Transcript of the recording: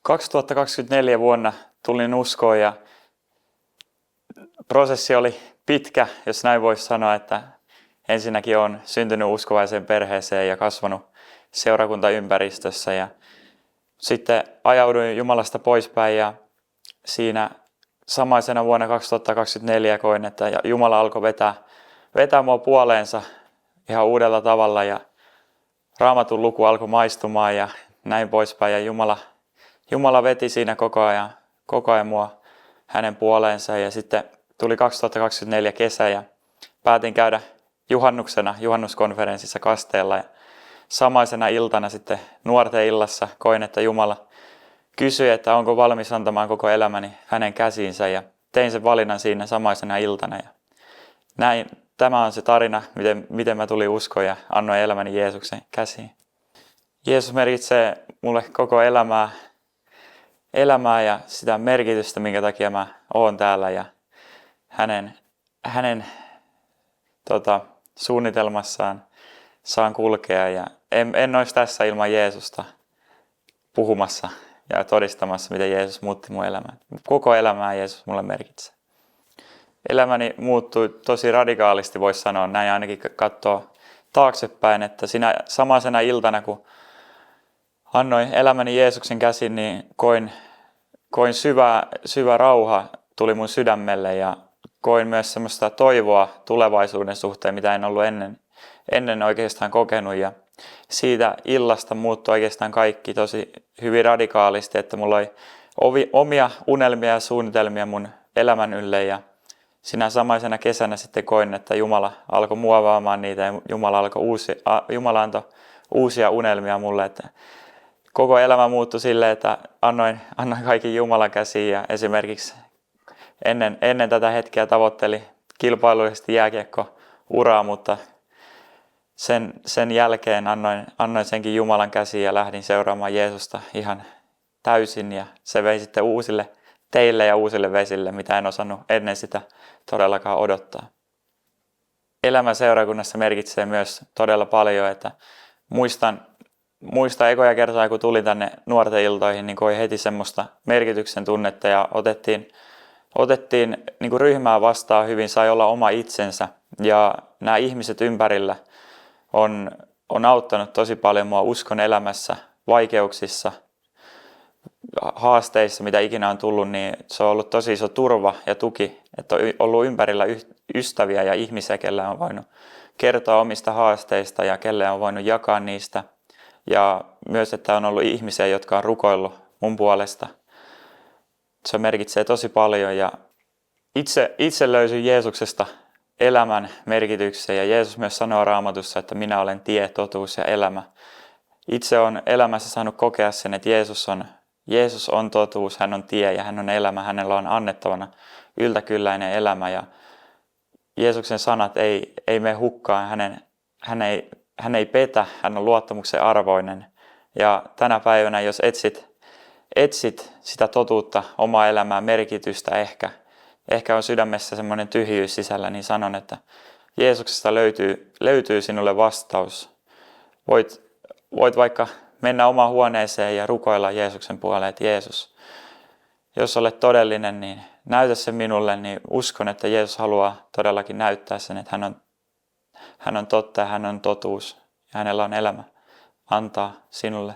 2024 vuonna tulin uskoon ja prosessi oli pitkä, jos näin voisi sanoa, että ensinnäkin olen syntynyt uskovaiseen perheeseen ja kasvanut seurakuntaympäristössä ja sitten ajauduin Jumalasta poispäin ja siinä samaisena vuonna 2024 koin, että Jumala alkoi vetää mua puoleensa ihan uudella tavalla ja Raamatun luku alkoi maistumaan ja näin poispäin ja Jumala veti siinä koko ajan mua hänen puoleensa ja sitten tuli 2024 kesä ja päätin käydä juhannuskonferenssissa Kasteella ja samaisena iltana sitten nuorten illassa koin, että Jumala kysyi, että onko valmis antamaan koko elämäni hänen käsiinsä ja tein sen valinnan siinä samaisena iltana ja näin. Tämä on se tarina, miten mä tulin uskoon ja annoin elämäni Jeesuksen käsiin. Jeesus merkitsee mulle koko elämää ja sitä merkitystä, minkä takia mä oon täällä ja hänen suunnitelmassaan saan kulkea ja en olisi tässä ilman Jeesusta puhumassa ja todistamassa, miten Jeesus muutti mun elämän. Koko elämää Jeesus mulle merkitsee. Elämäni muuttui tosi radikaalisti, voisi sanoa, näin ainakin katsoo taaksepäin, että siinä samaisena iltana, kun annoin elämäni Jeesuksen käsin, niin koin syvä rauha tuli mun sydämelle ja koin myös semmoista toivoa tulevaisuuden suhteen, mitä en ollut ennen oikeastaan kokenut ja siitä illasta muuttui oikeastaan kaikki tosi hyvin radikaalisti, että mulla oli omia unelmia ja suunnitelmia mun elämän ylle ja sinä samaisena kesänä sitten koin, että Jumala alkoi muovaamaan niitä ja Jumala antoi uusia unelmia mulle, että koko elämä muuttui silleen, että annoin kaikki Jumalan käsiin ja esimerkiksi ennen tätä hetkeä tavoitteli kilpailullisesti jääkiekko-uraa, mutta sen jälkeen annoin senkin Jumalan käsiin ja lähdin seuraamaan Jeesusta ihan täysin ja se vei sitten uusille teille ja uusille vesille, mitä en osannut ennen sitä todellakaan odottaa. Elämä seurakunnassa merkitsee myös todella paljon, että muistan ekoja kertaa, kun tulin tänne nuorten iltoihin, niin koin heti semmoista merkityksen tunnetta ja otettiin niin kuin ryhmää vastaan hyvin, sai olla oma itsensä ja nämä ihmiset ympärillä on auttanut tosi paljon mua uskon elämässä, vaikeuksissa, haasteissa, mitä ikinä on tullut, niin se on ollut tosi iso turva ja tuki, että on ollut ympärillä ystäviä ja ihmisiä, kelle on voinut kertoa omista haasteista ja kelle on voinut jakaa niistä. Ja myös, että on ollut ihmisiä, jotka on rukoillut mun puolesta. Se merkitsee tosi paljon ja itse löysin Jeesuksesta elämän merkityksen ja Jeesus myös sanoo Raamatussa, että minä olen tie, totuus ja elämä. Itse olen elämässä saanut kokea sen, että Jeesus on totuus, hän on tie ja hän on elämä, hänellä on annettavana yltäkylläinen elämä ja Jeesuksen sanat ei mene hukkaan, hän ei petä, hän on luottamuksen arvoinen ja tänä päivänä jos etsit sitä totuutta, omaa elämää, merkitystä ehkä on sydämessä semmoinen tyhjyys sisällä, niin sanon, että Jeesuksesta löytyy sinulle vastaus. Voit vaikka mennä omaan huoneeseen ja rukoilla Jeesuksen puoleen, että Jeesus, jos olet todellinen, niin näytä se minulle, niin uskon, että Jeesus haluaa todellakin näyttää sen, että hän on totta ja hän on totuus ja hänellä on elämä antaa sinulle.